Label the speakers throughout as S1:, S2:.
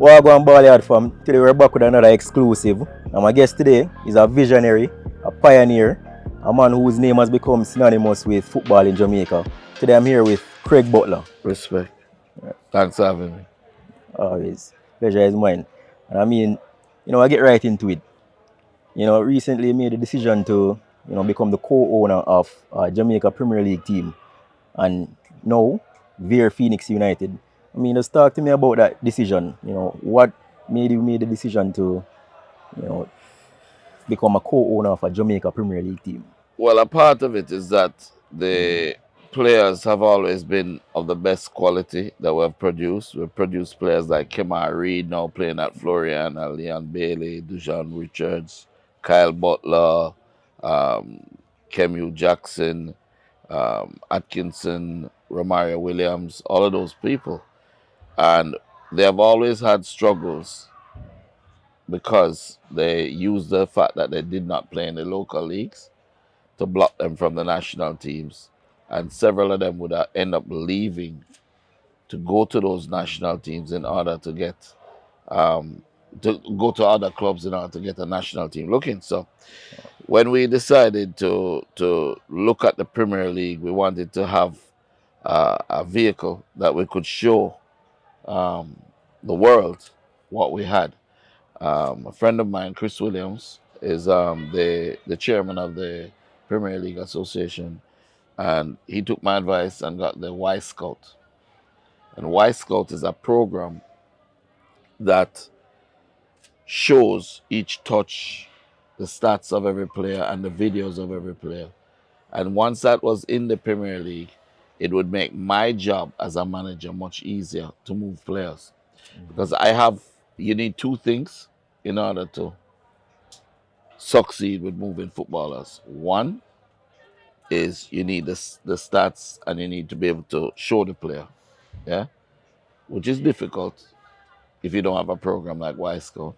S1: Wagwan Ballard from today we're back with another exclusive. And my guest today is a visionary, a pioneer, a man whose name has become synonymous with football in Jamaica. Today I'm here with Craig Butler.
S2: Respect. Thanks for having me.
S1: Always. Pleasure is mine. And I mean, I get right into it. Recently made a decision to, become the co-owner of Jamaica Premier League team. And now, Vere Phoenix United. I mean, just talk to me about that decision. What made you make the decision to, become a co-owner of a Jamaica Premier League team?
S2: Well, a part of it is that the players have always been of the best quality that we've produced. We've produced players like Kemar Reid now playing at Florian, Leon Bailey, Dujan Richards, Kyle Butler, um, Kemu Jackson, Atkinson, Romario Williams, all of those people. And they have always had struggles because they used the fact that they did not play in the local leagues to block them from the national teams. And several of them would end up leaving to go to those national teams in order to get to go to other clubs in order to get a national team looking. So when we decided to look at the Premier League, we wanted to have a vehicle that we could show the world what we had. A friend of mine, Chris Williams, is the chairman of the Premier League Association, and he took my advice and got the Y Scout. And Y Scout is a program that shows each touch, the stats of every player, and the videos of every player. And once that was in the Premier League, it would make my job as a manager much easier to move players. Because you need two things in order to succeed with moving footballers. One is you need the stats and you need to be able to show the player, yeah, which is difficult if you don't have a program like Ysco.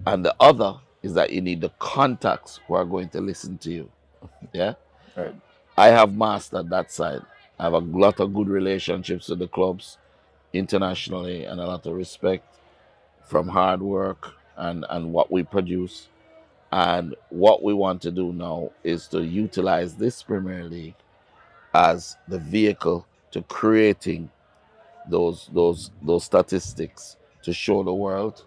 S2: And the other is that you need the contacts who are going to listen to you, yeah.
S1: Right.
S2: I have mastered that side. I have a lot of good relationships with the clubs internationally and a lot of respect from hard work and what we produce. And what we want to do now is to utilize this Premier League as the vehicle to creating those statistics to show the world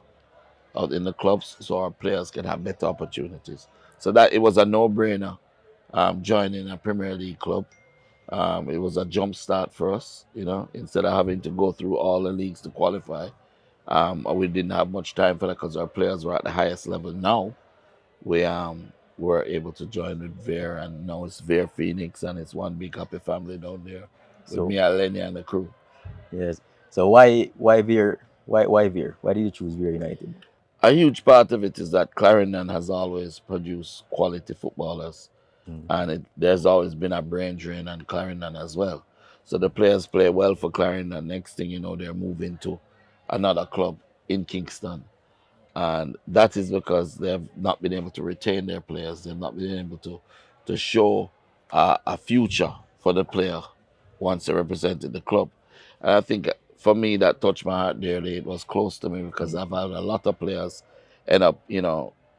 S2: out in the clubs so our players can have better opportunities. So that it was a no-brainer joining a Premier League club. It was a jump start for us, instead of having to go through all the leagues to qualify. We didn't have much time for that because our players were at the highest level. Now we were able to join with Vere, and now it's Vere Phoenix, and it's one big happy family down there with
S1: So
S2: me and Lenny and the crew.
S1: yes. So why Vere? Why Vere? Why did you choose Vere United?
S2: A huge part of it is that Clarendon has always produced quality footballers, and there's always been a brain drain on Clarendon as well. So the players play well for Clarendon. Next thing you know, they're moving to another club in Kingston. And that is because they have not been able to retain their players. They've not been able to show a future for the player once they represented the club. And I think for me, that touched my heart dearly. It was close to me because I've had a lot of players end up,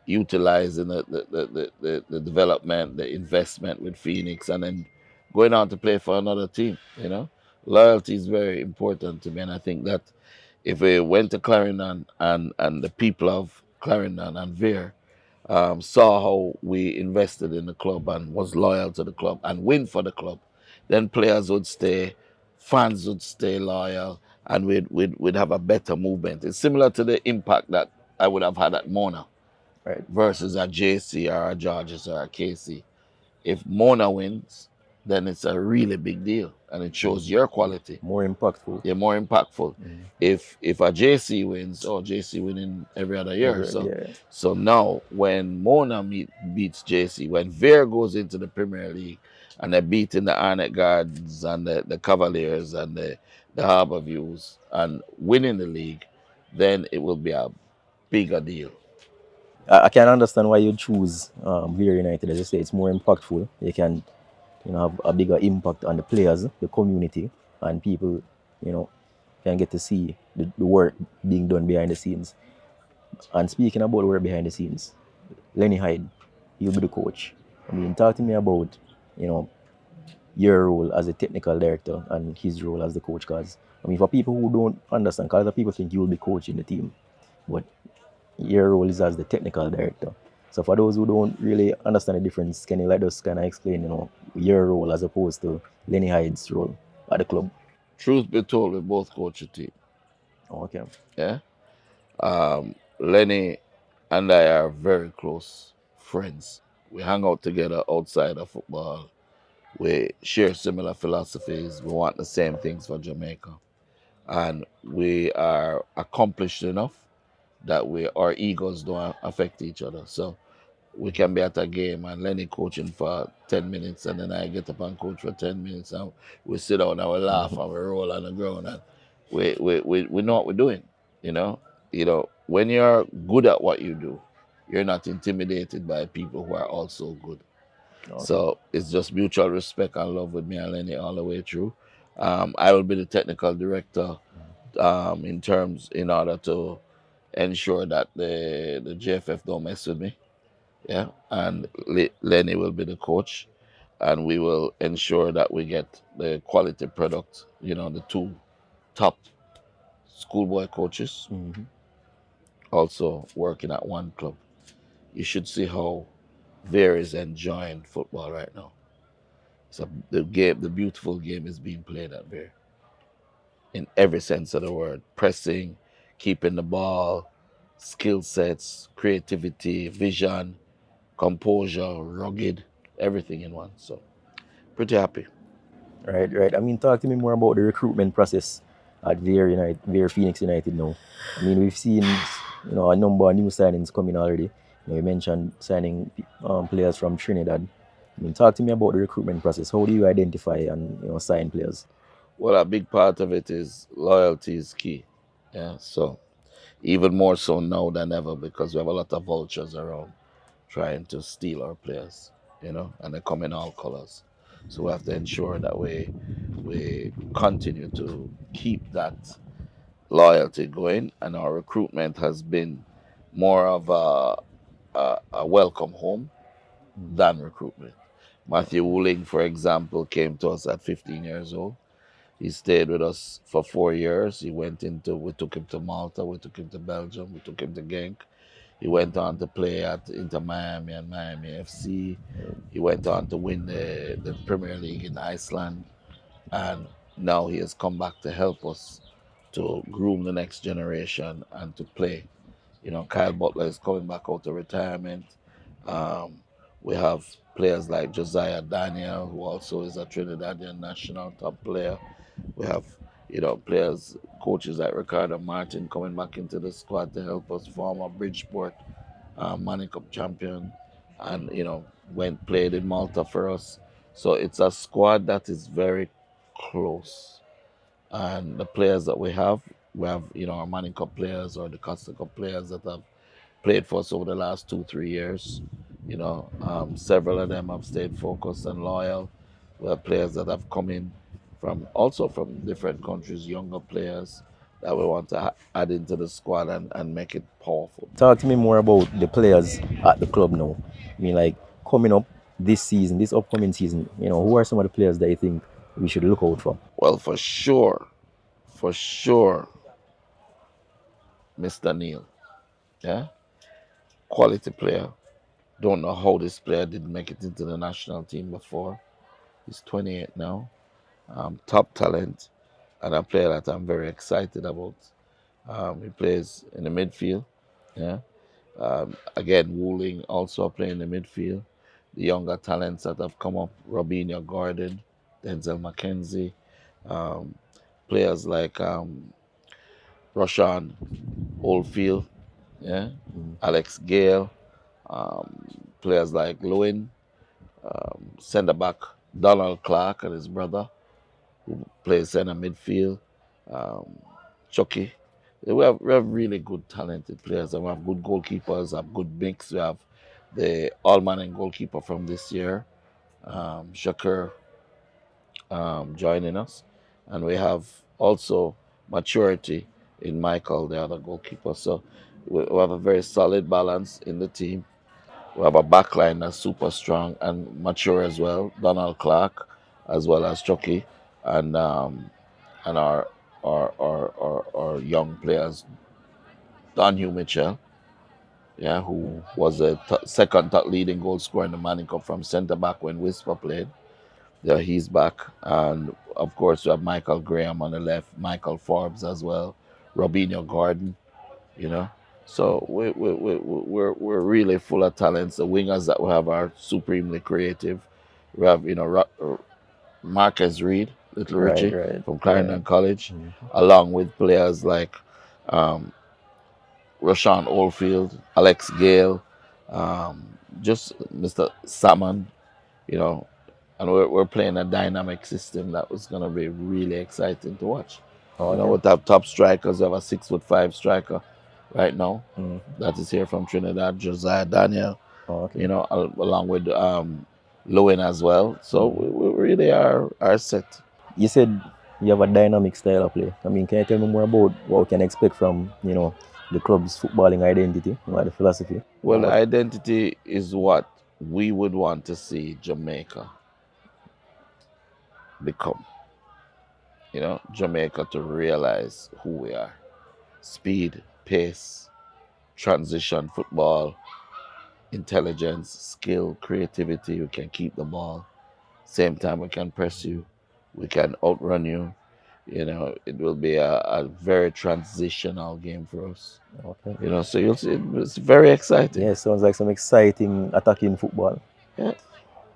S2: utilizing the development, the investment with Phoenix, and then going on to play for another team. Loyalty is very important to me, and I think that if we went to Clarendon and the people of Clarendon and Vere saw how we invested in the club and was loyal to the club and win for the club, then players would stay, fans would stay loyal, and we'd have a better movement. It's similar to the impact that I would have had at Mona
S1: Right.
S2: versus a JC or a Georges or a KC. If Mona wins, then it's a really big deal and it shows your quality.
S1: More impactful.
S2: You're more impactful. If a JC wins, JC winning every other year. So now when Mona beats JC, when Vere goes into the Premier League and they're beating the Arnett Gardens and the Cavaliers and the Harbour Views and winning the league, then it will be a bigger deal.
S1: I can understand why you choose Vere United. As you say, it's more impactful. You can, have a bigger impact on the players, the community, and people, can get to see the work being done behind the scenes. And speaking about work behind the scenes, Lenny Hyde, he'll be the coach. I mean, talk to me about, you know, your role as a technical director and his role as the coach. Because, I mean, for people who don't understand, because people think you will be coaching the team, but your role is as the technical director. So for those who don't really understand the difference, can you let us kind of explain, you know, your role as opposed to Lenny Hyde's role at the club?
S2: Truth be told, we both coach a team.
S1: Okay.
S2: Yeah. Lenny and I are very close friends. We hang out together outside of football. We share similar philosophies. We want the same things for Jamaica. And we are accomplished enough that our egos don't affect each other. So we can be at a game and Lenny coaching for 10 minutes and then I get up and coach for 10 minutes and we sit down and we laugh and we roll on the ground and we know what we're doing, you know. When you're good at what you do, you're not intimidated by people who are also good.
S1: Okay.
S2: So it's just mutual respect and love with me and Lenny all the way through. I will be the technical director in order to ensure that the JFF don't mess with me. Yeah, and Lenny will be the coach, and we will ensure that we get the quality product. The two top schoolboy coaches
S1: Mm-hmm.
S2: also working at one club. You should see how Vere is enjoying football right now. So the beautiful game is being played at Vere in every sense of the word. Pressing, keeping the ball, skill sets, creativity, vision, composure, rugged, everything in one. So pretty happy.
S1: Right, right. I mean, talk to me more about the recruitment process at Vere United, Vere Phoenix United now. I mean, we've seen, you know, a number of new signings coming already. You mentioned signing players from Trinidad. I mean, talk to me about the recruitment process. How do you identify and, you know, sign players?
S2: Well, a big part of it is loyalty is key. Yeah. So even more so now than ever because we have a lot of vultures around trying to steal our players, and they come in all colors. So we have to ensure that we continue to keep that loyalty going, and our recruitment has been more of a welcome home than recruitment. Matthew Wooling, for example, came to us at 15 years old. He stayed with us for 4 years. We took him to Malta, we took him to Belgium, we took him to Genk. He went on to play at Inter Miami and Miami FC. He went on to win the Premier League in Iceland. And now he has come back to help us to groom the next generation and to play. Kyle Butler is coming back out of retirement. Um, we have players like Josiah Daniel, who also is a Trinidadian national top player. We have, coaches like Ricardo Martin coming back into the squad to help us, former Bridgeport Money Cup champion, and played in Malta for us. So it's a squad that is very close, and the players that we have our Money Cup players or the Costa Cup players that have played for us over the last 2 3 years. Several of them have stayed focused and loyal. We have players that have come in from different countries, younger players that we want to add into the squad and make it powerful.
S1: Talk to me more about the players at the club now. I mean, like coming up this season, this upcoming season, you know, who are some of the players that you think we should look out for?
S2: Well, for sure, Mr. Neil, yeah, quality player. Don't know how this player didn't make it into the national team before. He's 28 now. Top talent and a player that I'm very excited about. He plays in the midfield. Yeah. Again, Wooling also playing in the midfield. The younger talents that have come up, Robinho Gordon, Denzel McKenzie, um, players like Roshan Oldfield, yeah, Alex Gale, players like Lewin, centre back Donald Clark and his brother, who plays centre midfield, um, Chucky. We have really good talented players, and we have good goalkeepers, have good mix. We have the all-man and goalkeeper from this year, Shakur, joining us, and we have also maturity in Michael, the other goalkeeper. So we have a very solid balance in the team. We have a backline that's super strong and mature as well. Donald Clark, as well as Chucky, and our young players, Don Hugh Mitchell, yeah, who
S1: Mm.
S2: was a second top leading goal scorer in the Manning Cup from centre back when Whisper played. Yeah, he's back, and of course we have Michael Graham on the left, Michael Forbes as well, Robinho Gordon, you know. So we're really full of talents. The wingers that we have are supremely creative. We have Marcus Reed, Little
S1: Right,
S2: Richie
S1: right,
S2: from
S1: right.
S2: Clarendon College,
S1: Mm.
S2: along with players like um, Rashawn Oldfield, Alex Gale, just Mr. Salmon, you know, and we're playing a dynamic system that was going to be really exciting to watch.
S1: Oh,
S2: You know,
S1: okay.
S2: with our top strikers, we have a 6'5" striker right now
S1: Mm.
S2: that is here from Trinidad, Josiah Daniel,
S1: Oh, okay.
S2: you know, along with Lowen as well. So
S1: Mm.
S2: we really are set.
S1: You said you have a dynamic style of play. I mean, can you tell me more about what we can expect from, the club's footballing identity, the philosophy?
S2: Well,
S1: And
S2: the
S1: what?
S2: identity is what we would want to see Jamaica become. You know, Jamaica to realize who we are. Speed, pace, transition football, intelligence, skill, creativity. We can keep the ball. Same time, we can press you. We can outrun you. You know, it will be a very transitional game for us.
S1: Okay.
S2: You know, so you'll see it's very exciting.
S1: Yeah, sounds like some exciting attacking football.
S2: Yeah.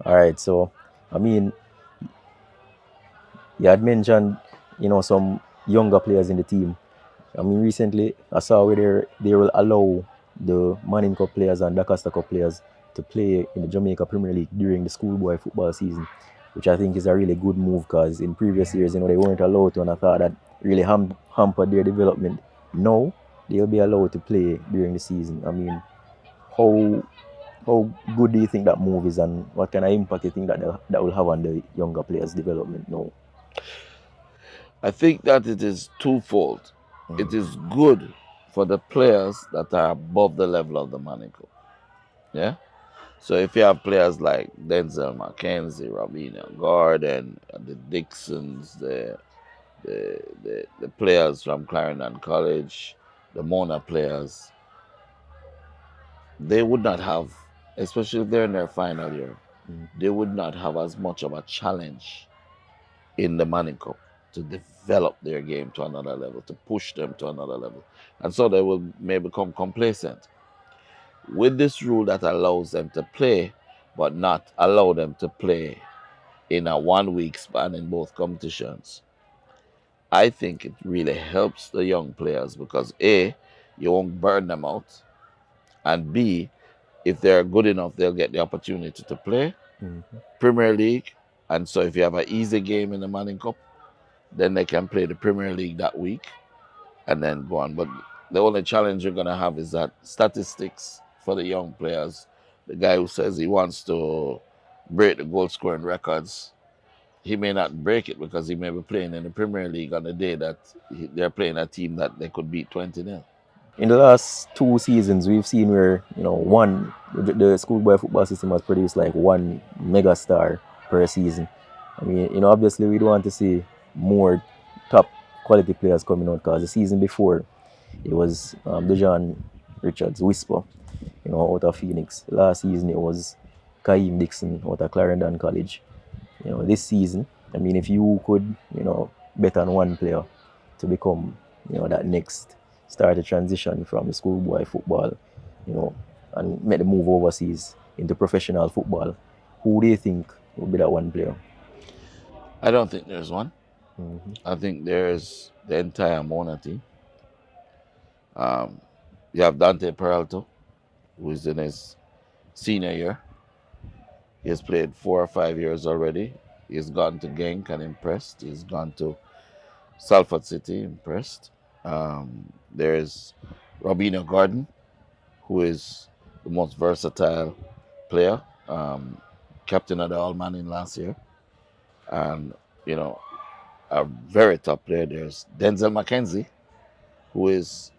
S1: All right, so I mean, you had mentioned, some younger players in the team. I mean, recently I saw where they will allow the Manning Cup players and the Costa Cup players to play in the Jamaica Premier League during the schoolboy football season, which I think is a really good move because in previous years, they weren't allowed to, and I thought that really hampered their development. Now they'll be allowed to play during the season. I mean, how how good do you think that move is, and what kind of impact you think that will have on the younger players' development now?
S2: I think that it is twofold. It
S1: Mm.
S2: is good for the players that are above the level of the Manico. Yeah. So if you have players like Denzel McKenzie, Robinho Gordon, the Dixons, the players from Clarendon College, the Mona players, they would not have, especially if they're in their final year,
S1: Mm.
S2: they would not have as much of a challenge in the Manning Cup to develop their game to another level, to push them to another level. And so they will may become complacent. With this rule that allows them to play, but not allow them to play in a 1 week span in both competitions, I think it really helps the young players because A, you won't burn them out, and B, if they're good enough, they'll get the opportunity to play
S1: Mm.
S2: Premier League. And so if you have an easy game in the Manning Cup, then they can play the Premier League that week and then go on. But the only challenge you're gonna have is that statistics for the young players. The guy who says he wants to break the goal scoring records, he may not break it because he may be playing in the Premier League on the day that they're playing a team that they could beat 20-0.
S1: In the last 2 seasons, we've seen where the schoolboy football system has produced like one mega star per season. I mean, obviously we don't want to see more top quality players coming out because the season before it was Dejan Richards, Whisper, out of Phoenix. Last season it was Kaim Dixon out of Clarendon College. This season, I mean, if you could, bet on one player to become, that next start to transition from schoolboy football, you know, and make the move overseas into professional football, who do you think would be that one player?
S2: I don't think there's one.
S1: Mm-hmm.
S2: I think there's the entire Mona team. Um, you have Dante Peralto, who is in his senior year. He has played 4 or 5 years already. He's gone to Genk and impressed. He's gone to Salford City, impressed. There's Robinho Gordon, who is the most versatile player, captain of the All Man in last year, and you know a very top player. There's Denzel McKenzie, who is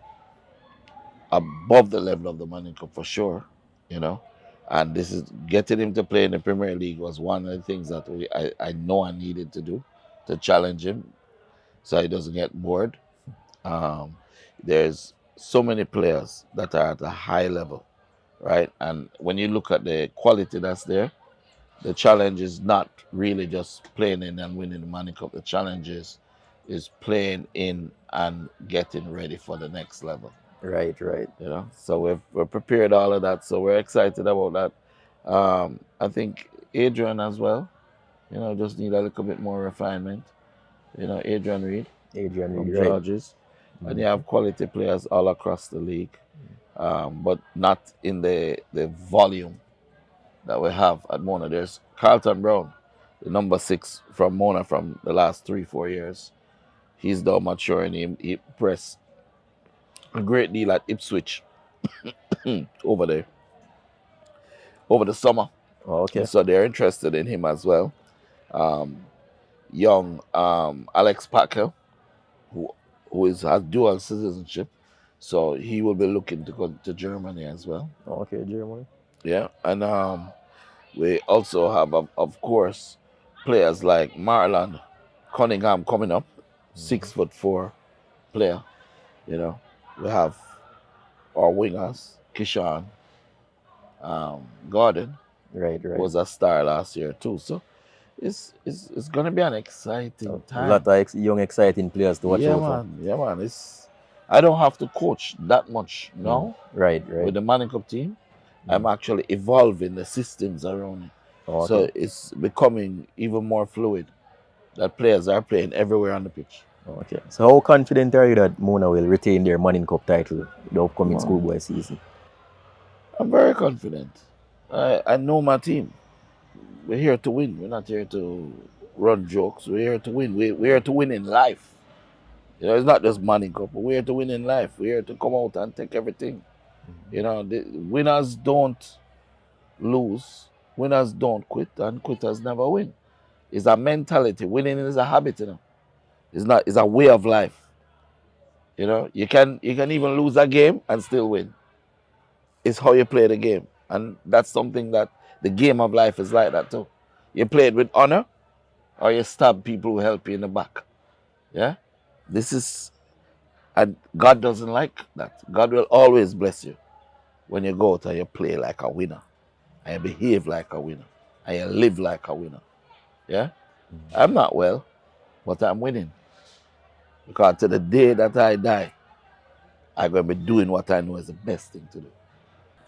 S2: above the level of the Money Cup for sure, you know. And this is getting him to play in the Premier League was one of the things that I know I needed to do to challenge him so he doesn't get bored. Um, there's so many players that are at a high level, right? And when you look at the quality that's there, the challenge is not really just playing in and winning the Money Cup. The challenge is playing in and getting ready for the next level.
S1: Right, right.
S2: You know, so we're prepared all of that. So we're excited about that. I think Adrian as well. You know, just need a little bit more refinement. You know, Adrian Reed
S1: Adrian
S2: from
S1: Reed, right.
S2: Georges, and you have quality players all across the league, but not in the volume that we have at Mona. There's Carlton Brown, the number 6 from Mona from the last 3-4 years. He's now mature and he pressed a great deal at Ipswich over there over the summer.
S1: Oh,
S2: And
S1: okay.
S2: so they're interested in him as well. Um, young Alex Packer, who has dual citizenship, so he will be looking to go to Germany as well.
S1: Oh, okay, Germany.
S2: Yeah, and we also have, of course, players like Marlon Cunningham coming up, 6'4" player. You know, we have our wingers, Kishan, Gordon
S1: Right, right.
S2: was a star last year too. So it's gonna be an exciting
S1: A lot
S2: time.
S1: of young, exciting players to watch
S2: Yeah,
S1: out for.
S2: man. Yeah, man. It's I don't have to coach that much now
S1: Right, right.
S2: with the Manning Cup team. I'm
S1: Mm.
S2: actually evolving the systems around it.
S1: Oh, okay.
S2: So it's becoming even more fluid that players are playing everywhere on the pitch.
S1: Oh, okay. So how confident are you that Mona will retain their Manning Cup title the upcoming
S2: Well,
S1: schoolboy season?
S2: I'm very confident. I know my team. We're here to win. We're not here to run jokes. We're here to win. We're here to win in life. You know, it's not just Manning Cup, but we're here to win in life. We're here to come out and take everything. You know, the winners don't lose. Winners don't quit, and quitters never win. It's a mentality. Winning is a habit, you know. It's not. It's a way of life. You know, you can even lose a game and still win. It's how you play the game, and that's something that the game of life is like that too. You play it with honor, or you stab people who help you in the back. Yeah, this is, and God doesn't like that. God will always bless you when you go out and you play like a winner, and you behave like a winner, and you live like a winner. Yeah, I'm not well, but I'm winning because to the day that I die, I'm gonna be doing what I know is the best thing to do.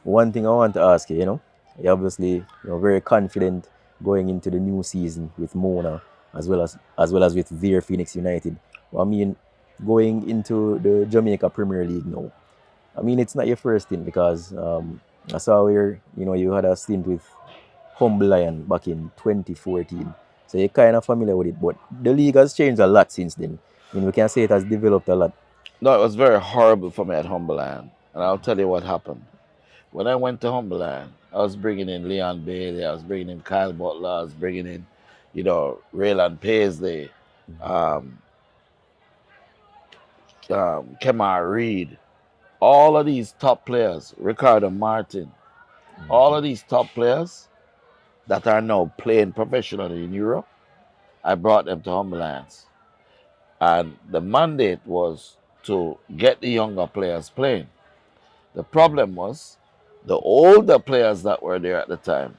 S1: One thing I want to ask you, you're obviously very confident going into the new season with Mona as well as with Vere Phoenix United. Well, I mean, going into the Jamaica Premier League now. I mean, it's not your first stint because I saw where you had a stint with Humble Lion back in 2014. So you're kind of familiar with it, but the league has changed a lot since then. I mean, we can say it has developed a lot.
S2: No, it was very horrible for me at Humberland, and I'll tell you what happened. When I went to Humberland, I was bringing in Leon Bailey, I was bringing in Kyle Butler, I was bringing in, Raylan Paisley, um, Kemar Reed, all of these top players, Ricardo Martin, all of these top players that are now playing professionally in Europe, I brought them to Humberlands. And the mandate was to get the younger players playing. The problem was the older players that were there at the time,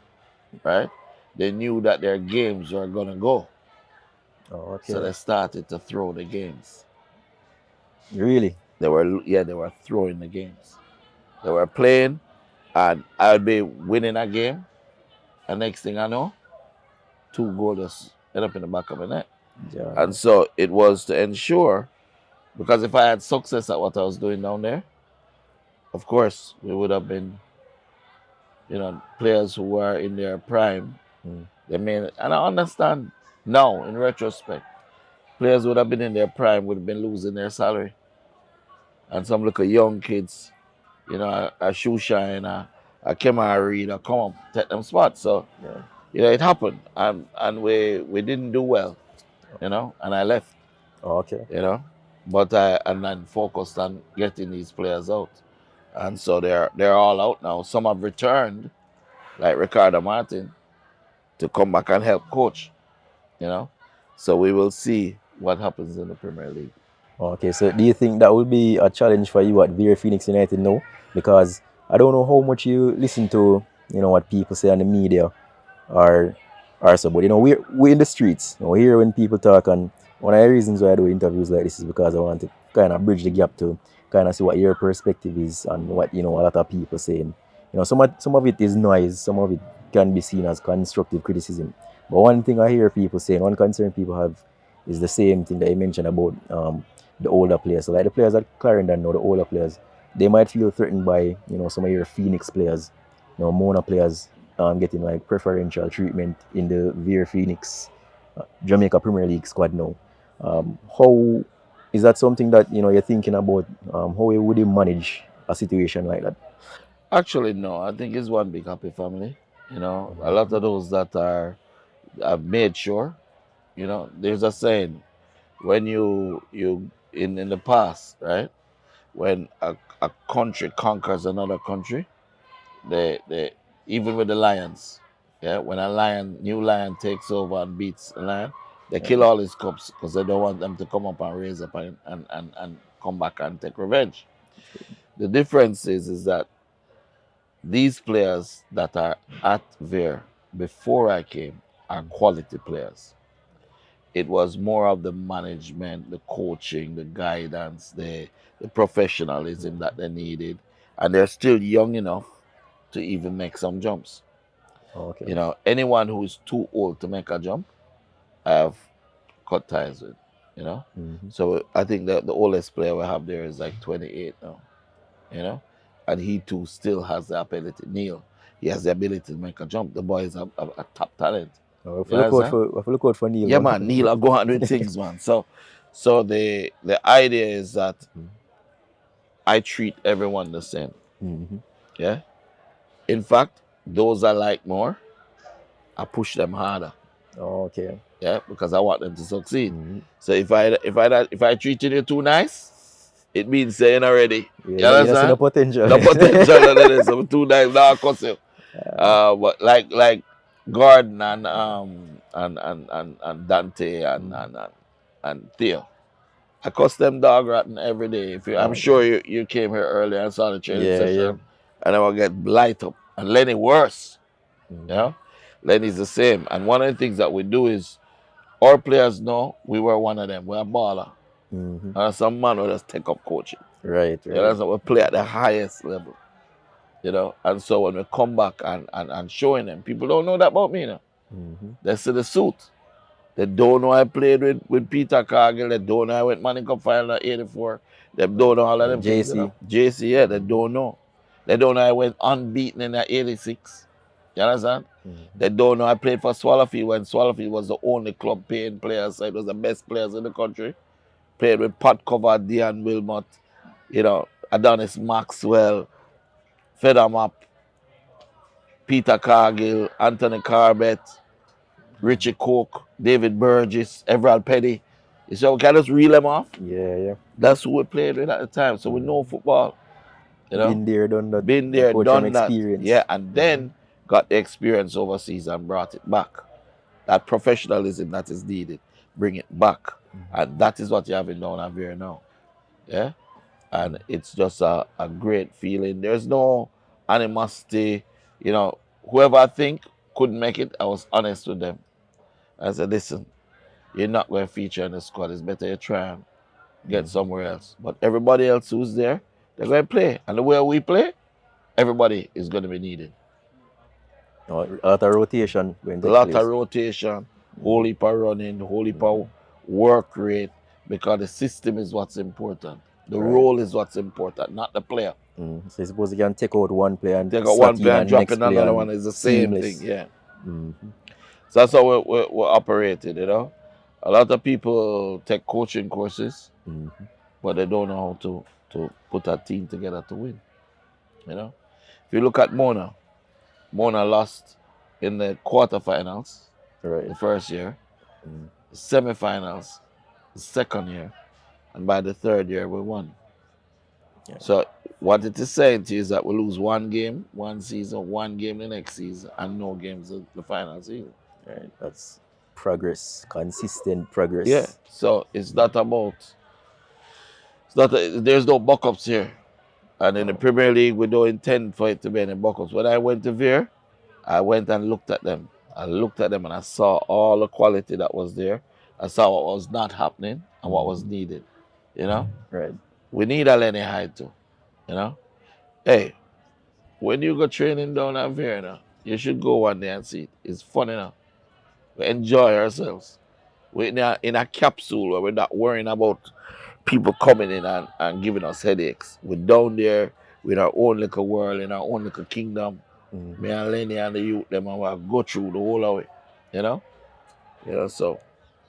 S2: right? They knew that their games were going to go.
S1: Oh,
S2: So
S1: okay.
S2: they started to throw the games.
S1: Really?
S2: They were throwing the games. They were playing, and I'd be winning a game. And next thing I know, 2 goals just end up in the back of the net.
S1: Yeah.
S2: And so it was to ensure, because if I had success at what I was doing down there, of course, we would have been, players who were in their prime.
S1: Mm.
S2: They may, and I understand now, in retrospect, players would have been in their prime, would have been losing their salary. And some little young kids, a shoe shine, a Kemar Reed, a come up, take them spots. So,
S1: Yeah.
S2: it happened. And we didn't do well, and I left,
S1: Oh, okay.
S2: you know. but and then focused on getting these players out. And so they're all out now. Some have returned, like Ricardo Martin, to come back and help coach. You know, so we will see what happens in the Premier League.
S1: Okay, so do you think that will be a challenge for you at Vere Phoenix United now? Because I don't know how much you listen to, what people say on the media or so, but we in the streets. We hear when people talk, and one of the reasons why I do interviews like this is because I want to kind of bridge the gap to kind of see what your perspective is and what a lot of people saying. Some of it is noise, some of it can be seen as constructive criticism. But one thing I hear people saying, one concern people have is the same thing that you mentioned about the older players. So like the players at Clarendon now, the older players, they might feel threatened by some of your Phoenix players, Mona players getting like preferential treatment in the Vere Phoenix Jamaica Premier League squad now. How is that something that you're thinking about? How would you manage a situation like that?
S2: Actually, no. I think it's one big happy family. A lot of those that have made sure. There's a saying when you in the past, right? When a country conquers another country, they even with the lions, yeah. When a new lion takes over and beats a lion, they kill all his cubs because they don't want them to come up and raise up and come back and take revenge. The difference is that these players that are at Vere before I came are quality players. It was more of the management, the coaching, the guidance, the professionalism that they needed. And they're still young enough to even make some jumps.
S1: Okay.
S2: Anyone who is too old to make a jump, I have cut ties with, you know.
S1: Mm-hmm.
S2: So I think that the oldest player we have there is like 28 now, you know, and he too still has the ability. Neil, he has the ability to make a jump. The boy is a top talent.
S1: If
S2: You
S1: we look out
S2: understand?
S1: for if we look out for Neil,
S2: Yeah,
S1: man.
S2: man. Neil are going with things, man. So the idea is that I treat everyone the same.
S1: Mm-hmm.
S2: Yeah. In fact, those I like more, I push them harder.
S1: Okay.
S2: Yeah, because I want them to succeed.
S1: Mm-hmm.
S2: So if I treated you too nice, it means saying already.
S1: Yeah,
S2: You
S1: you know, see no
S2: understand?
S1: potential.
S2: The potential of this. I'm too nice, now I cuss you. But like Gordon and Dante and Theo. I cuss them dog rotten every day. I'm sure you came here earlier and saw the training
S1: Yeah, yeah.
S2: session, and I will get light up. And Lenny worse.
S1: Mm-hmm.
S2: Yeah, Lenny's the same. And one of the things that we do is our players know we were one of them. We're a baller.
S1: Mm-hmm.
S2: And some man will just take up coaching.
S1: Right,
S2: You know,
S1: right.
S2: so we play at the highest level. And so when we come back and showing them, people don't know that about me now.
S1: Mm-hmm.
S2: They see the suit. They don't know I played with Peter Cargill. They don't know I went Manning Cup final 84. They don't know all of them things,
S1: JC.
S2: JC, yeah, they don't know. They don't know I went unbeaten in that 86. You understand?
S1: Mm-hmm.
S2: They don't know I played for Swallowfield when Swallowfield was the only club paying players. So it was the best players in the country. Played with Pat Cover, Dion Wilmot, Adonis Maxwell, Fedamap, Peter Cargill, Anthony Carbett, Richie Cook, David Burgess, Everald Petty. You say, we can just reel them off.
S1: Yeah, yeah.
S2: That's who we played with at the time. So we know football,
S1: Been there, done that.
S2: Been
S1: And
S2: there,
S1: coach from
S2: done that.
S1: experience.
S2: Yeah, and then got the experience overseas and brought it back. That professionalism that is needed, bring it back. And that is what you're having down at Vere now. Yeah? And it's just a great feeling. There's no animosity. Whoever I think couldn't make it, I was honest with them. I said, listen, you're not going to feature in the squad. It's better you try and get somewhere else. But everybody else who's there, they're going to play. And the way we play, everybody is going to be needed.
S1: A lot of rotation going
S2: A
S1: to take
S2: lot of
S1: place.
S2: rotation, whole heap of running, whole heap of work rate, because the system is what's important. The
S1: Right.
S2: role is what's important, not the player.
S1: So you suppose you can take out one player and
S2: Take out
S1: slot
S2: one
S1: in
S2: player and
S1: and
S2: drop
S1: next
S2: in
S1: player
S2: another
S1: and
S2: one is the same
S1: seamless.
S2: thing, yeah.
S1: Mm-hmm.
S2: So that's how we're operated, A lot of people take coaching courses,
S1: Mm-hmm.
S2: but they don't know how to put a team together to win. If you look at Mona lost in the quarterfinals
S1: Right.
S2: the first year,
S1: Mm.
S2: semifinals the second year, and by the third year we won.
S1: Yeah.
S2: So what it is saying to you is that we lose one game, one season, one game the next season, and no games the final season.
S1: Right. That's progress, consistent
S2: Yeah.
S1: progress.
S2: So it's not about. There's no buck ups here. And in the
S1: No.
S2: Premier League, we don't intend for it to be any buck ups. When I went to Vere, I went and looked at them. I looked at them and I saw all the quality that was there. I saw what was not happening and what was needed. You know,
S1: Right.
S2: we need a Lenny Hyde too. You know, hey, when you go training down at Vere now, you should go one day and see it. It's fun enough. We enjoy ourselves. We're in a capsule where we're not worrying about people coming in and giving us headaches. We're down there with our own little world, in our own little kingdom. Me and Lenny and the youth, them, and we'll go through the whole of it. You know? So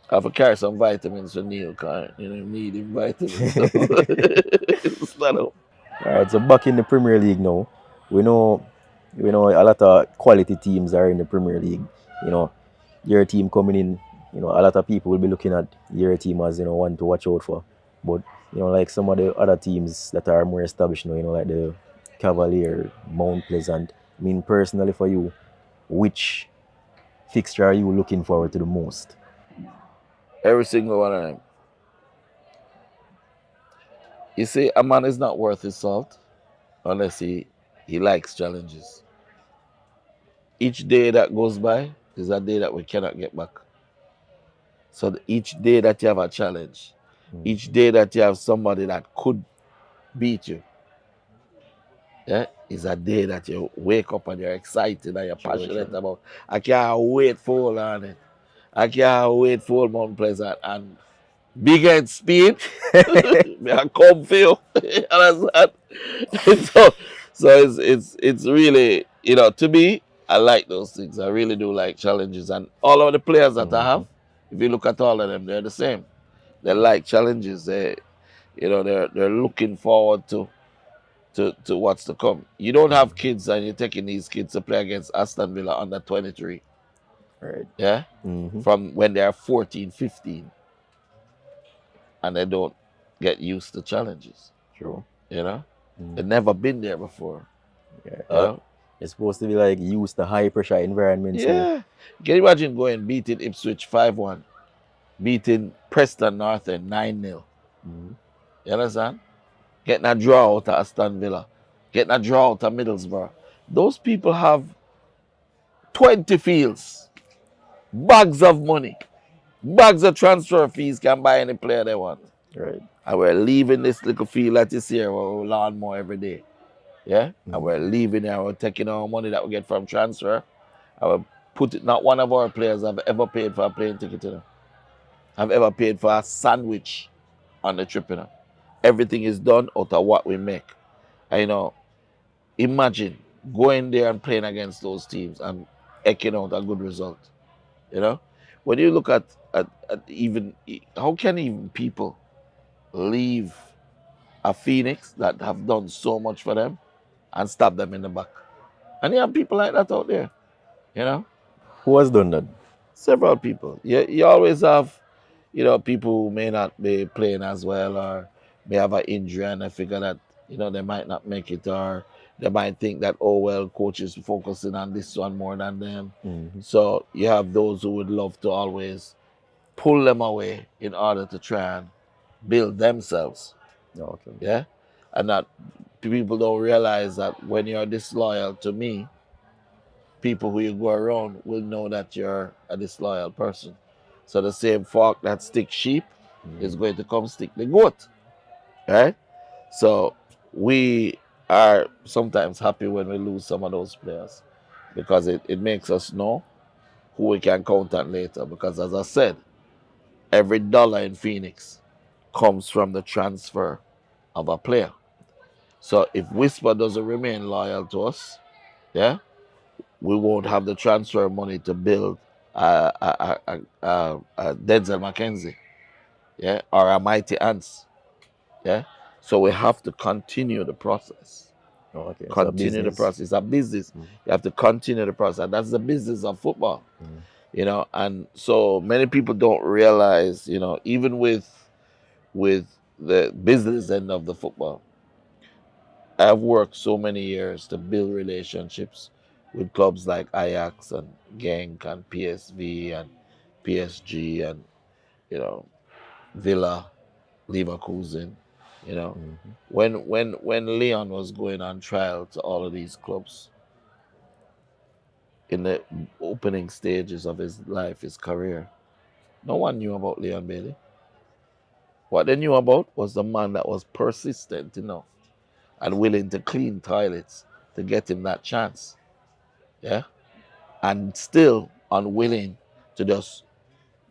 S2: I have to carry some vitamins for Neil, because need him vitamins. So. It's not a,
S1: All right. So back in the Premier League now, we know, a lot of quality teams are in the Premier League. You know, your team coming in. A lot of people will be looking at your team as one to watch out for. But like some of the other teams that are more established now, like the Cavalier, Mount Pleasant. I mean, personally for you, which fixture are you looking forward to the most?
S2: every single one of them. You see, a man is not worth his salt unless he likes challenges. Each day that goes by is a day that we cannot get back. So each day that you have a challenge, each day that you have somebody that could beat you, is a day that you wake up and you're excited and you're passionate about. I can't wait for all on it. I can't wait for Mount Pleasant and big head speed. Me I come feel. Understand? so it's really, to me, I like those things. I really do like challenges. And all of the players that I have, if you look at all of them, they're the same. They like challenges. They're looking forward to what's to come. You don't have kids and you're taking these kids to play against Aston Villa under 23.
S1: Right.
S2: Yeah? From when they're 14, 15. And they don't get used to challenges.
S1: True.
S2: They've never been there before.
S1: Yeah. It's supposed to be like used to high pressure environments.
S2: Yeah. Can you imagine going beating Ipswich 5-1, beating Preston North End 9-0? You understand? Getting a draw out of Aston Villa, getting a draw out of Middlesbrough. Those people have 20 fields, bags of money, bags of transfer fees, can buy any player they want.
S1: Right.
S2: And we're leaving this little field that is here where we learn more every day. Yeah? And we're leaving here, we're taking our money that we get from transfer, and we put it, not one of our players have ever paid for a plane ticket, have ever paid for a sandwich on the trip, Everything is done out of what we make. And, imagine going there and playing against those teams and eking out a good result. When you look at even, how can even people leave a Phoenix that have done so much for them and stab them in the back? And you have people like that out there,
S1: Who has done that?
S2: Several people. You always have, people who may not be playing as well or may have an injury and they figure that, they might not make it, or they might think that, oh, well, coach is focusing on this one more than them. So you have those who would love to always pull them away in order to try and build themselves.
S1: Okay.
S2: Yeah? And that people don't realize that when you're disloyal to me, people who you go around will know that you're a disloyal person. So the same fork that sticks sheep is going to come stick the goat. Right? So we are sometimes happy when we lose some of those players because it makes us know who we can count on later. Because as I said, every dollar in Phoenix comes from the transfer of a player. So if Whisper doesn't remain loyal to us, yeah, we won't have the transfer money to build a Denzel McKenzie, yeah, or a Mighty Ants, yeah. So we have to continue the process.
S1: Okay.
S2: Continue the process. It's a business. You have to continue the process. That's the business of football, And so many people don't realize, even with the business end of the football. I've worked so many years to build relationships with clubs like Ajax and Genk and PSV and PSG and you know Villa, Leverkusen. You know,
S1: Mm-hmm.
S2: when Leon was going on trial to all of these clubs in the opening stages of his life, his career, no one knew about Leon Bailey. What they knew about was the man that was persistent enough and willing to clean toilets to get him that chance. Yeah. And still unwilling to just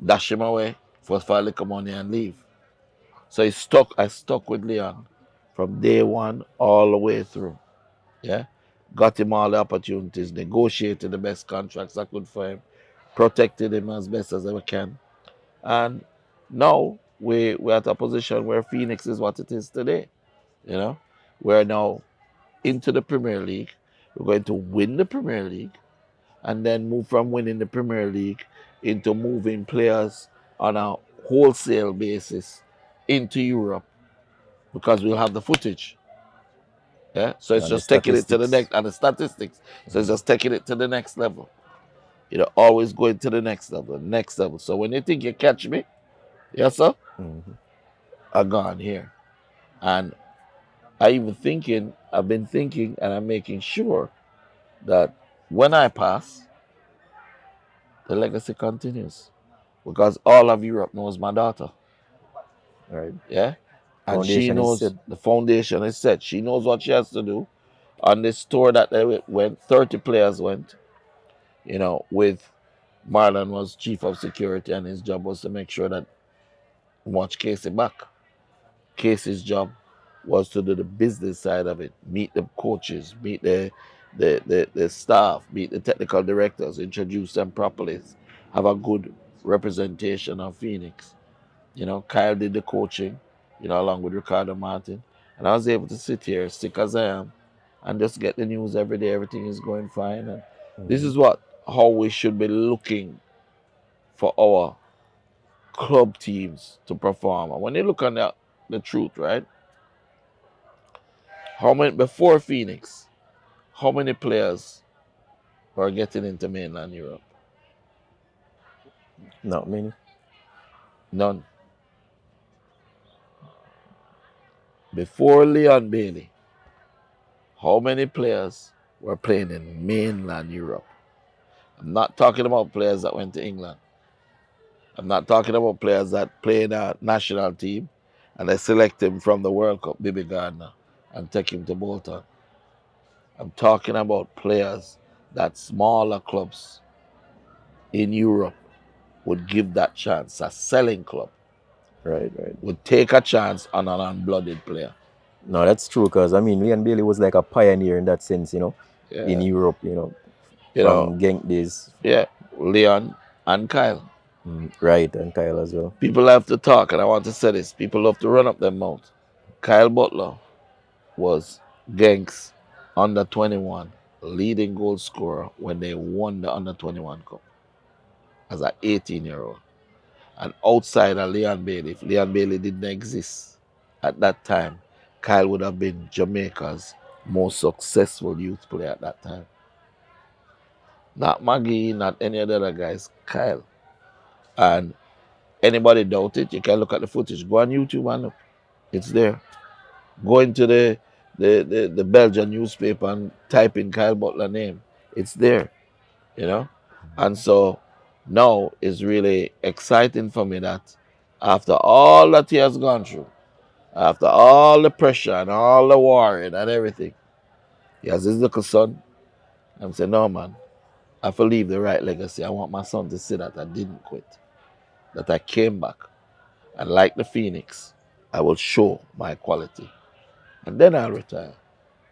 S2: dash him away for a little money and leave. So I stuck with Leon from day one all the way through. Yeah. Got him all the opportunities, negotiated the best contracts I could for him, protected him as best as I can. And now we're at a position where Phoenix is what it is today. You know, we're now into the Premier League. We're going to win the Premier League and then move from winning the Premier League into moving players on a wholesale basis into Europe because we'll have the footage. Yeah. So it's
S1: And the
S2: just taking it to the
S1: statistics.
S2: next and the statistics. So it's
S1: Mm-hmm.
S2: just taking it to the next level. Always going to the next level, next level. So when you think you catch me, yes, sir,
S1: Mm-hmm.
S2: I'm gone here. And I've been thinking and I'm making sure that when I pass, the legacy continues. Because all of Europe knows my daughter.
S1: Right.
S2: Yeah. And she
S1: Foundation is set.
S2: knows the foundation is set. She knows what she has to do. On this tour that they went, 30 players went, with Marlon was chief of security and his job was to make sure that watch Casey back. Casey's job was to do the business side of it, meet the coaches, meet the staff, meet the technical directors, introduce them properly, have a good representation of Phoenix. Kyle did the coaching, along with Ricardo Martin. And I was able to sit here, sick as I am, and just get the news every day. Everything is going fine. And this
S1: Mm-hmm.
S2: is how we should be looking for our club teams to perform. And when you look on the truth, right? How many before Phoenix? How many players were getting into mainland Europe?
S1: Not many.
S2: None. Before Leon Bailey, how many players were playing in mainland Europe? I'm not talking about players that went to England. I'm not talking about players that play in a national team and they select him from the World Cup, Bibi Gardner, and take him to Bolton. I'm talking about players that smaller clubs in Europe would give that chance. A selling club
S1: Right, right.
S2: would take a chance on an unblooded player.
S1: No, that's true because I mean, Leon Bailey was like a pioneer in that sense, in
S2: Yeah,
S1: Europe,
S2: you know,
S1: from Genk days.
S2: yeah, Leon and Kyle.
S1: Right, and Kyle as well.
S2: People have to talk, and I want to say this. People love to run up their mouth. Kyle Butler was Genk's under 21 leading goal scorer when they won the under 21 cup as an 18-year-old. And outside of Leon Bailey, if Leon Bailey didn't exist at that time, Kyle would have been Jamaica's most successful youth player at that time. Not Maggie, not any of the other guys, Kyle. And anybody doubt it, you can look at the footage. Go on YouTube and look. It's there. Go into the Belgian newspaper and type in Kyle Butler name. It's there, you know? And so now it's really exciting for me that after all that he has gone through, after all the pressure and all the worrying and everything, he has his little son. I'm saying, no, man, I have to leave the right legacy. I want my son to see that I didn't quit, that I came back. And like the Phoenix, I will show my quality. And then I'll retire,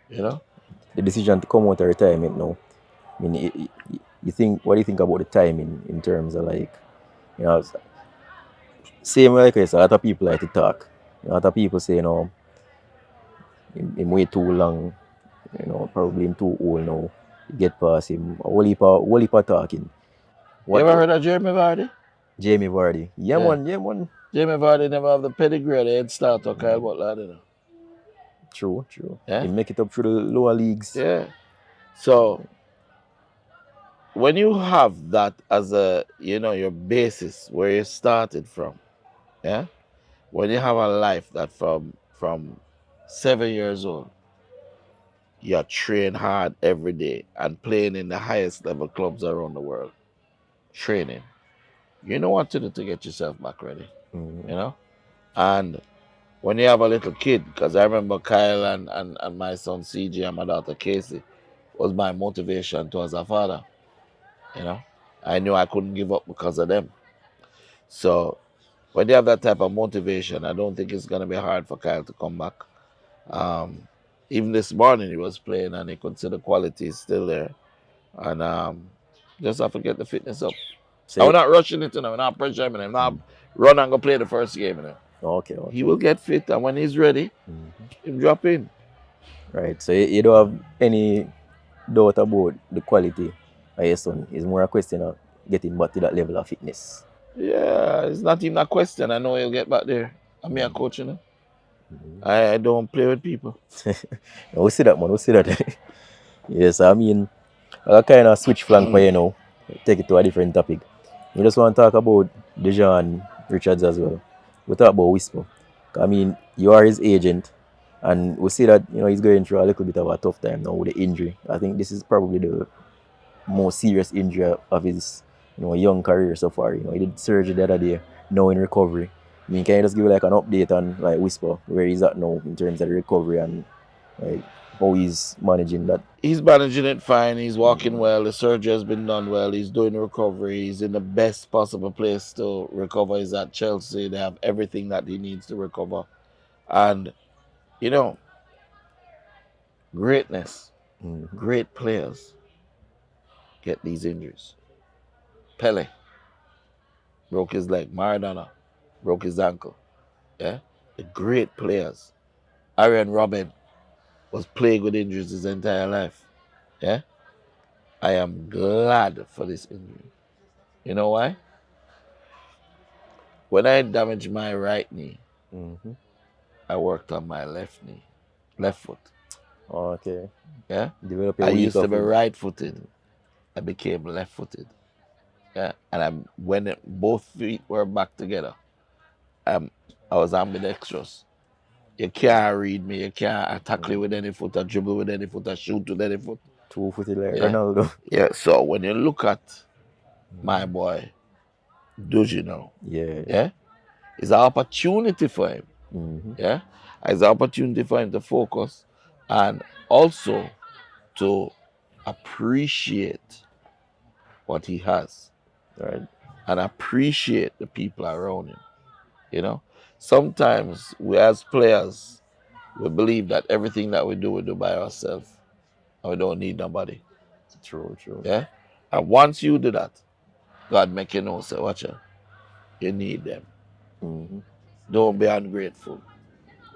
S2: you know?
S1: The decision to come out of retirement now. I mean, you think, what do you think about the timing in terms of like, you know, same way like I said, a lot of people like to talk. A lot of people say, him way too long, probably him too old now. Get past him. A whole heap of talking.
S2: You
S1: What
S2: ever heard of Jeremy Vardy?
S1: Jamie Vardy? Yeah
S2: Yeah.
S1: man, yeah man.
S2: Jamie Vardy never have the pedigree or the head start of Kyle Butler, you know.
S1: True, true.
S2: Yeah?
S1: He make it up through the lower leagues.
S2: Yeah. So when you have that as a your basis where you started from, yeah, when you have a life that from 7 years old, you train hard every day and playing in the highest level clubs around the world, training. You know what to do to get yourself back ready, And when you have a little kid, because I remember Kyle and my son CJ and my daughter Casey was my motivation towards a father, I knew I couldn't give up because of them. So when you have that type of motivation, I don't think it's going to be hard for Kyle to come back. Even this morning he was playing and he could see the quality is still there. And just have to get the fitness up. And we're not rushing it, we're not pressuring him. I'm not run and go play the first game.
S1: Okay.
S2: He will get fit, and when he's ready, he'll drop in.
S1: Right. So you don't have any doubt about the quality of your son. It's more a question of getting back to that level of fitness.
S2: Yeah, it's not even a question. I know he'll get back there. I'm a coach, I don't play with people.
S1: We see that, man. We see that. Yes, I mean, I kind of switch flank for take it to a different topic. We just want to talk about Dejan Richards as well. We talk about Whisper. I mean, you are his agent, and we see that he's going through a little bit of a tough time now with the injury. I think this is probably the most serious injury of his young career so far. He did surgery the other day, now in recovery. I mean, can you just give like an update on like Whisper, where he's at now in terms of the recovery and like how he's managing that?
S2: He's managing it fine. He's walking well. The surgery has been done well. He's doing recovery. He's in the best possible place to recover. He's at Chelsea. They have everything that he needs to recover. And, greatness, great players get these injuries. Pele broke his leg. Maradona broke his ankle. Yeah, the great players. Arjen Robben was plagued with injuries his entire life. Yeah, I am glad for this injury. You know why? When I damaged my right knee, I worked on my left knee, left foot.
S1: Okay.
S2: Yeah.
S1: Develop
S2: I used to be right-footed. I became left-footed. Yeah. And when both feet were back together, I was ambidextrous. You can't read me. You can't tackle with any foot, or dribble with any foot, or shoot with any foot.
S1: Two-footed like Ronaldo.
S2: Yeah. So when you look at my boy, Dujino, yeah, it's an opportunity for him. Yeah, it's an opportunity for him to focus and also to appreciate what he has, right, and appreciate the people around him. Sometimes we as players, we believe that everything that we do by ourselves, and we don't need nobody.
S1: True.
S2: Yeah, and once you do that, God make you know, say, watch out, you need them. Don't be ungrateful.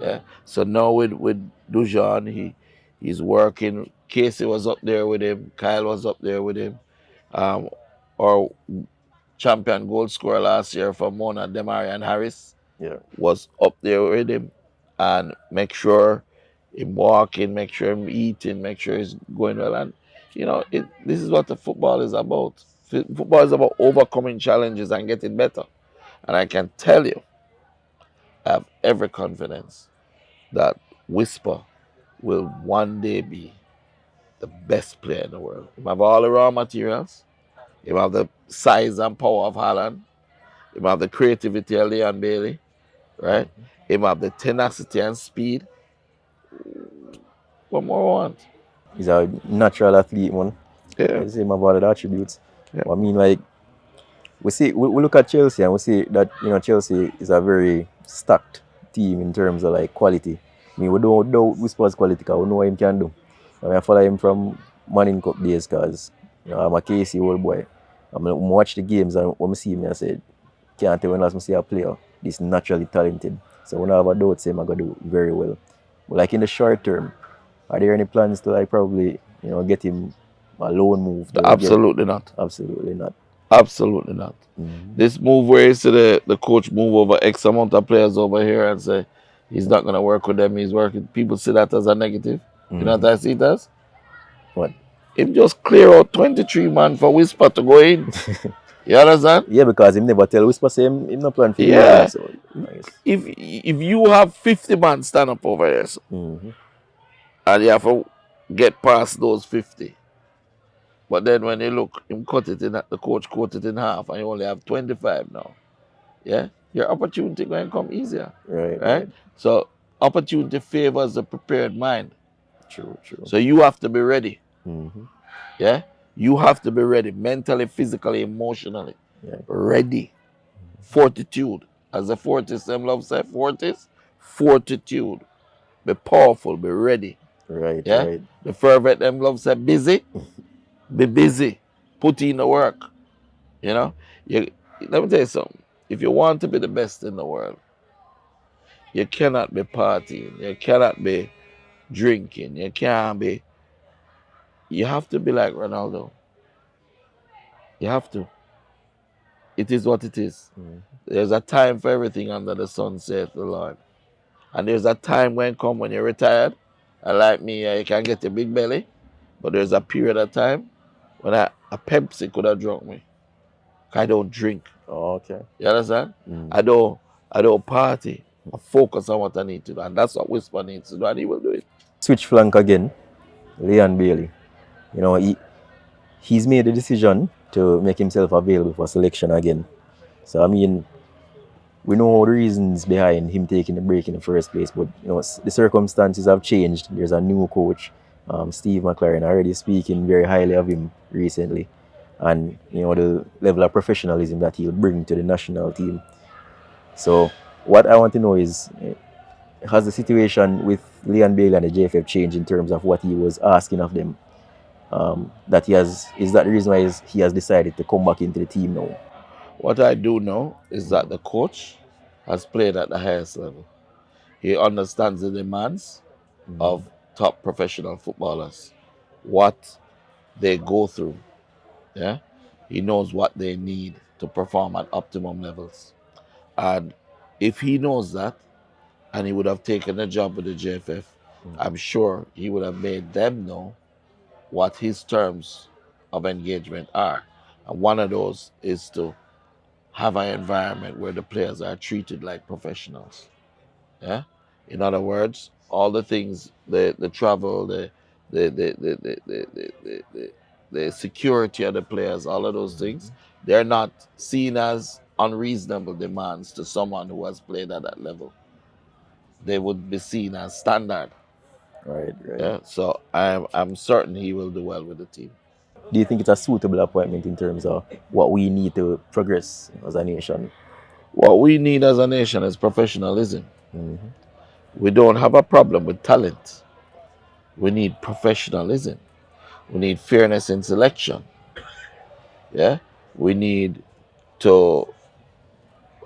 S2: Yeah. So now with Dujan, he's working. Casey was up there with him. Kyle was up there with him. Our champion goal scorer last year for Mona, Demarian Harris, was up there with him, and make sure him walking, make sure him eating, make sure he's going well. And this is what the football is about. Football is about overcoming challenges and getting better. And I can tell you, I have every confidence that Whisper will one day be the best player in the world. He have all the raw materials. He have the size and power of Haaland. He have the creativity of Leon Bailey, right? He have the tenacity and speed. What more want?
S1: He's a natural athlete, man.
S2: Yeah.
S1: You see him have all the attributes.
S2: Yeah.
S1: I mean, like, we look at Chelsea and we see that Chelsea is a very stacked team in terms of like quality. I mean, we don't doubt Whisper's quality because we know what he can do. I follow him from Manning Cup days because I'm a KC old boy. I watch the games and when I see him, I said, can't tell when last I see a player this naturally talented. So when I have a doubt, say I'm going to do very well. But like in the short term, are there any plans to like probably get him a loan move?
S2: Absolutely not.
S1: Absolutely not.
S2: Absolutely not.
S1: Mm-hmm.
S2: This move where you see the coach move over X amount of players over here and say he's not going to work with them, he's working. People see that as a negative. You know
S1: Mm-hmm.
S2: what I see it as?
S1: What?
S2: Him just clear out 23 man for Whisper to go in. You understand?
S1: Yeah, because him never tell Whisper say him no plan for use him.
S2: Yeah.
S1: So I guess.
S2: If you have 50 man stand up over here so,
S1: Mm-hmm.
S2: and you have to get past those 50, but then when you look, him cut it in, the coach cut it in half, and you only have 25 now. Yeah, your opportunity going to come easier,
S1: Right,
S2: right?
S1: right.
S2: So opportunity favors the prepared mind.
S1: True, true.
S2: So you have to be ready.
S1: Mm-hmm.
S2: Yeah, you have to be ready mentally, physically, emotionally.
S1: Yeah.
S2: Ready. Fortitude, as the Fortis them love say, Fortis, fortitude. Be powerful, be ready.
S1: Right,
S2: Yeah,
S1: right.
S2: the fervent them love say busy, be busy, put in the work. You know, you let me tell you something. If you want to be the best in the world, you cannot be partying. You cannot be drinking. You can't be. You have to be like Ronaldo. You have to. It is what it is.
S1: Mm-hmm.
S2: There's a time for everything under the sun, saith the Lord. And there's a time when you're retired. And like me, you can get a big belly. But there's a period of time when a Pepsi could have drunk me. I don't drink.
S1: Oh, okay.
S2: You understand? I
S1: Mm-hmm.
S2: don't I don't party. I focus on what I need to do. And that's what Whisper needs to do. And he will do it.
S1: Switch flank again. Leon Bailey. You know, he's made the decision to make himself available for selection again. So I mean, we know the reasons behind him taking the break in the first place, but you know the circumstances have changed. There's a new coach, Steve McClaren, already speaking very highly of him recently, and you know the level of professionalism that he'll bring to the national team. So what I want to know is, has the situation with Leon Bailey and the JFF changed in terms of what he was asking of them? That he has is that the reason why he has decided to come back into the team now?
S2: What I do know is that the coach has played at the highest level. He understands the demands
S1: Mm-hmm.
S2: of top professional footballers, what they go through. Yeah, he knows what they need to perform at optimum levels. And if he knows that, and he would have taken a job with the JFF, I'm sure he would have made them know what his terms of engagement are. And one of those is to have an environment where the players are treated like professionals. Yeah. In other words, all the things, the travel, the the the the the, the, the, the, the security of the players, all of those things, they're not seen as unreasonable demands to someone who has played at that level. They would be seen as standard.
S1: Right, right.
S2: Yeah. So I'm certain he will do well with the team.
S1: Do you think it's a suitable appointment in terms of what we need to progress as a nation?
S2: What we need as a nation is professionalism.
S1: Mm-hmm.
S2: We don't have a problem with talent. We need professionalism. We need fairness in selection. Yeah. We need to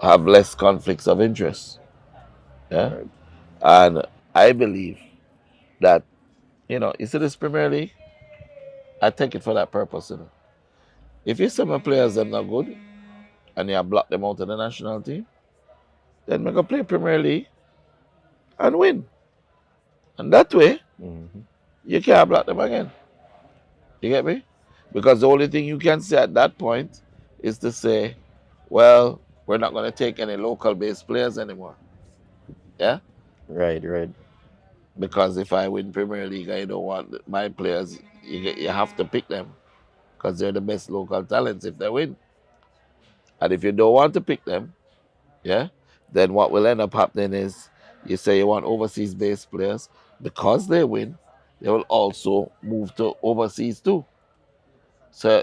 S2: have less conflicts of interest. Yeah.
S1: Right.
S2: And I believe that, you see this Premier League, I take it for that purpose. If you see my players them not good and you block them out of the national team, then we go play Premier League and win. And that way,
S1: Mm-hmm.
S2: you can't block them again. You get me? Because the only thing you can say at that point is to say, well, we're not going to take any local based players anymore. Yeah?
S1: Right, right.
S2: Because if I win Premier League, I don't want my players, you have to pick them because they're the best local talents if they win. And if you don't want to pick them, yeah, then what will end up happening is you say you want overseas based players because they win, they will also move to overseas too. So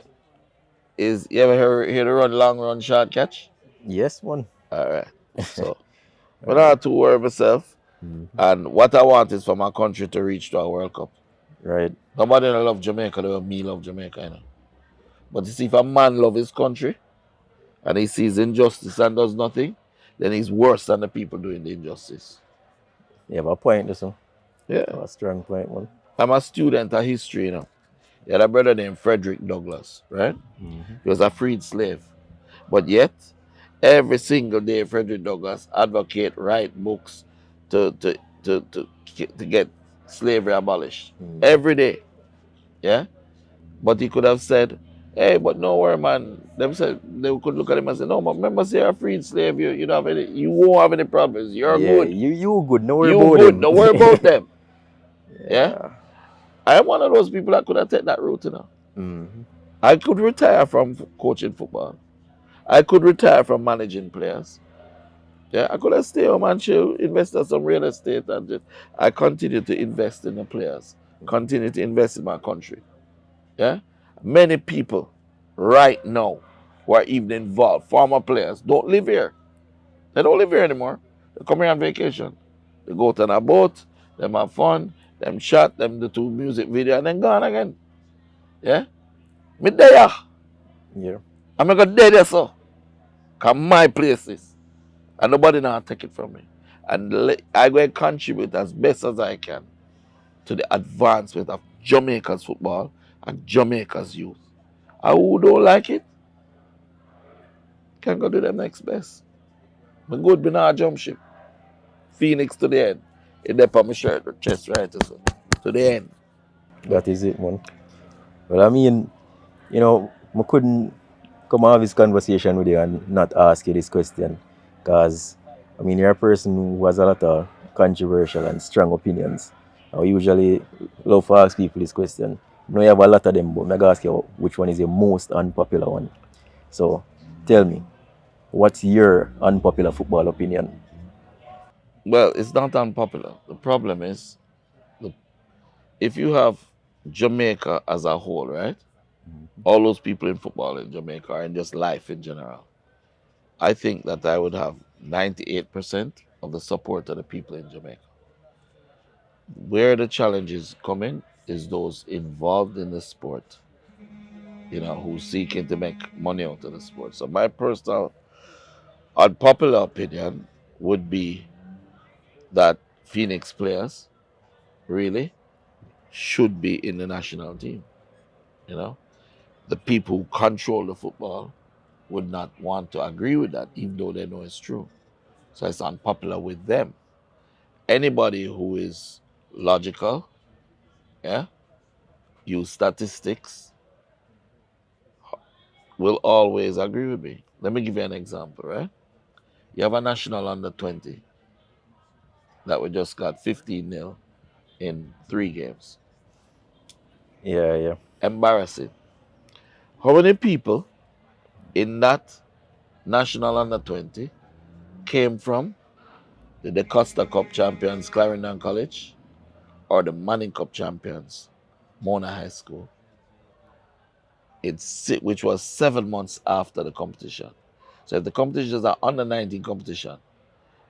S2: is you ever hear the run long run short catch?
S1: Yes, one.
S2: All right. So
S1: All
S2: but I
S1: right.
S2: have to worry myself.
S1: Mm-hmm.
S2: And what I want is for my country to reach to a World Cup.
S1: Right.
S2: Nobody don't love Jamaica the way me love Jamaica, But you see, if a man love his country and he sees injustice and does nothing, then he's worse than the people doing the injustice.
S1: You have a point, this one.
S2: Yeah.
S1: A strong point, one.
S2: I'm a student of history, He had a brother named Frederick Douglass, right?
S1: Mm-hmm.
S2: He was a freed slave. But yet, every single day, Frederick Douglass advocate, write books to to to to, to get slavery abolished.
S1: Mm-hmm.
S2: Every day. Yeah? But he could have said, hey, but no worry, man. Them said they could look at him and say, no, but remember, say you're a freed slave, you don't have any, you won't have any problems. You're
S1: Yeah,
S2: good.
S1: you good. No worry
S2: You
S1: about
S2: good.
S1: him.
S2: Don't worry about them. Yeah?
S1: Yeah.
S2: I'm one of those people that could have taken that route, you know.
S1: Mm-hmm.
S2: I could retire from coaching football. I could retire from managing players. Yeah, I could have stayed home and chill, invest in some real estate, and just I continue to invest in the players, continue to invest in my country. Yeah, many people right now who are even involved, former players, don't live here. They don't live here anymore. They come here on vacation. They go out on a boat, them have fun, them chat, them do two music video, and then gone again. Yeah, me there.
S1: Yeah.
S2: I'm not gonna there, so. Come my places. And nobody now take it from me. And I go and contribute as best as I can to the advancement of Jamaica's football and Jamaica's youth. And who don't like it, can go do them next best. My good be not jump ship. Phoenix to the end. In there on my shirt or chest right so. To the end.
S1: That is it, man. Well, I mean, I couldn't come and have this conversation with you and not ask you this question. Because, I mean, you're a person who has a lot of controversial and strong opinions. I usually love to ask people this question. I know you have a lot of them, but I'm going to ask you which one is your most unpopular one. So, tell me, what's your unpopular football opinion?
S2: Well, it's not unpopular. The problem is the, if you have Jamaica as a whole, right? All those people in football in Jamaica and just life in general. I think that I would have 98% of the support of the people in Jamaica. Where the challenges come in is those involved in the sport, who's seeking to make money out of the sport. So my personal unpopular opinion would be that Phoenix players really should be in the national team. You know, the people who control the football would not want to agree with that, even though they know it's true. So it's unpopular with them. Anybody who is logical, yeah, use statistics, will always agree with me. Let me give you an example, right? You have a national under 20 that we just got 15-0 in 3 games.
S1: Yeah, yeah.
S2: Embarrassing. How many people in that national under 20 came from the DeCosta Cup champions, Clarendon College, or the Manning Cup champions, Mona High School, which was 7 months after the competition. So if the competition is an under 19 competition,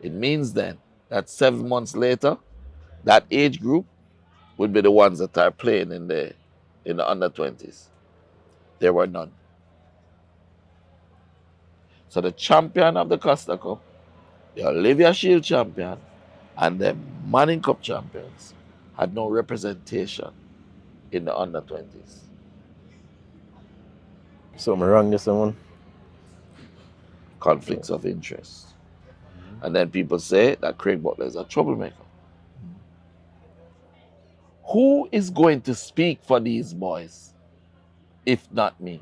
S2: it means then that 7 months later, that age group would be the ones that are playing in the under 20s. There were none. So the champion of the Costa Cup, the Olivia Shield champion, and the Manning Cup champions had no representation in the under 20s.
S1: Something wrong there, someone?
S2: Conflicts of interest. And then people say that Craig Butler is a troublemaker. Who is going to speak for these boys if not me?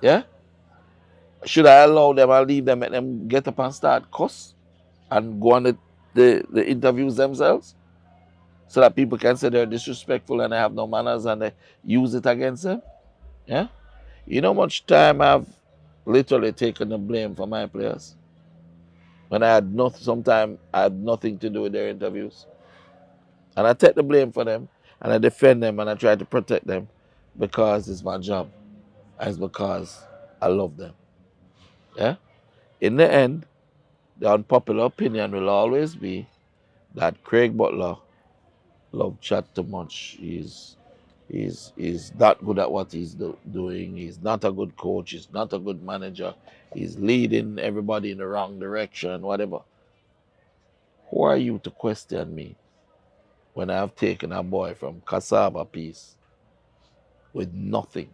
S2: Yeah? Should I allow them and leave them, let them get up and start cuss and go on the interviews themselves so that people can say they're disrespectful and they have no manners and they use it against them? Yeah? You know how much time I've literally taken the blame for my players when I had nothing, sometimes I had nothing to do with their interviews. And I take the blame for them and I defend them and I try to protect them because it's my job. And it's because I love them. Yeah? In the end, the unpopular opinion will always be that Craig Butler love chat too much. He's not good at what he's doing. He's not a good coach. He's not a good manager. He's leading everybody in the wrong direction, whatever. Who are you to question me when I have taken a boy from cassava piece with nothing.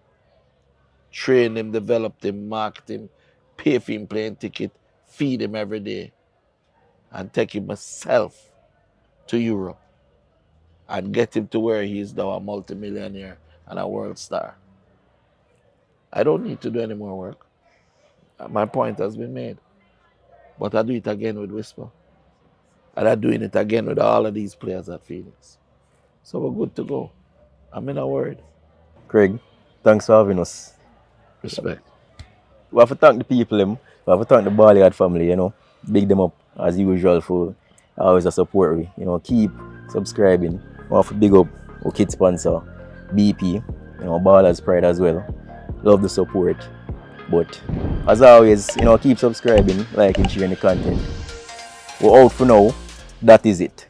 S2: Train him, develop him, market him, pay for him plane ticket, feed him every day, and take him myself to Europe and get him to where he is now, a multimillionaire and a world star. I don't need to do any more work. My point has been made. But I do it again with Whisper. And I'm doing it again with all of these players at Phoenix. So we're good to go. I'm in a word.
S1: Craig, thanks for having us.
S2: Respect.
S1: We have to thank the people, them. We have to thank the Ballyard family, you know. Big them up as usual for always a support we. You know, keep subscribing. We have to big up our kid sponsor, BP, you know, Ballers Pride as well. Love the support. But as always, you know, keep subscribing, liking, sharing the content. We're out for now. That is it.